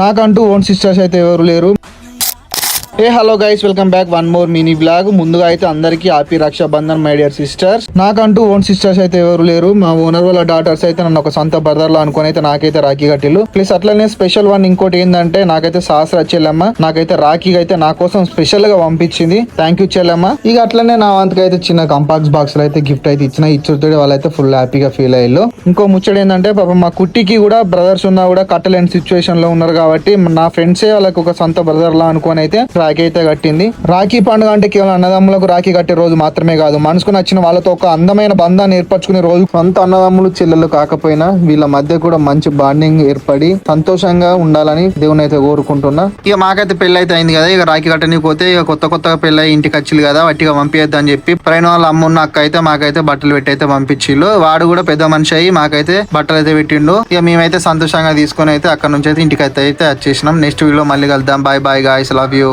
నాకంటూ own sisters అయితే ఎవరు లేరు. Hello guys, welcome back one more mini blog. ముందుగా అయితే అందరికీ happy Rakshabandhan my dear sisters. నాకంటూ ఓన్ సిస్టర్స్ అయితే ఎవరు లేరు. మా ఓనర్ వాళ్ళ డాటర్స్ అయితే నన్ను ఒక సొంత బ్రదర్ లో అనుకుని అయితే నాకైతే రాఖీ కట్టిల్లు. ప్లస్ అట్లనే స్పెషల్ వన్ ఇంకోటి ఏంటంటే నాకైతే సహస్ర చెల్లెమ్మ నాకైతే రాఖీ అయితే నా కోసం స్పెషల్ గా పంపించింది. థ్యాంక్ యూ చెల్లెమ్మ. ఇక అట్లనే నా వంతుకు అయితే చిన్న కంపాక్స్ బాక్స్ లో అయితే గిఫ్ట్ అయితే ఇచ్చిన. ఇచ్చుతో వాళ్ళైతే ఫుల్ హ్యాపీగా ఫీల్ అయ్యారు. ఇంకో ముచ్చడు ఏంటంటే పాప మా కుట్టికి కూడా బ్రదర్స్ ఉన్నా కూడా కట్టలేని సిచ్యువేషన్ లో ఉన్నారు కాబట్టి నా ఫ్రెండ్సే వాళ్ళకి ఒక సొంత బ్రదర్ లా అనుకుని అయితే రాఖీ అయితే కట్టింది. రాఖీ పండుగ అంటే కేవలం అన్నదమ్ములకు రాఖీ కట్టే రోజు మాత్రమే కాదు, మనసుకు నచ్చిన వాళ్ళతో ఒక అందమైన బంధాన్ని ఏర్పరచుకునే రోజు. సొంత అన్నదమ్ములు చెల్లెలు కాకపోయినా వీళ్ళ మధ్య కూడా మంచి బాండింగ్ ఏర్పడి సంతోషంగా ఉండాలని దేవుని అయితే కోరుకుంటున్నా. ఇక మాకైతే పెళ్లి అయితే అయింది కదా, ఇక రాఖీ కట్టని పోతే ఇక కొత్తగా పెళ్ళి ఇంటికి వచ్చింది కదా, వట్టిగా పంపించద్దు అని చెప్పి ప్రయాణ వాళ్ళ అమ్మున్న అక్క అయితే మాకైతే బట్టలు పెట్టి అయితే పంపించిళ్ళు. వాడు కూడా పెద్ద మనిషి అయ్యి మాకైతే బట్టలు అయితే పెట్టిండు. ఇక మేమైతే సంతోషంగా తీసుకొని అయితే అక్కడ నుంచి అయితే ఇంటికి అయితే వచ్చేసినాం. నెక్స్ట్ వీడియో మళ్ళీ కలుద్దాం. Bye bye guys, love you.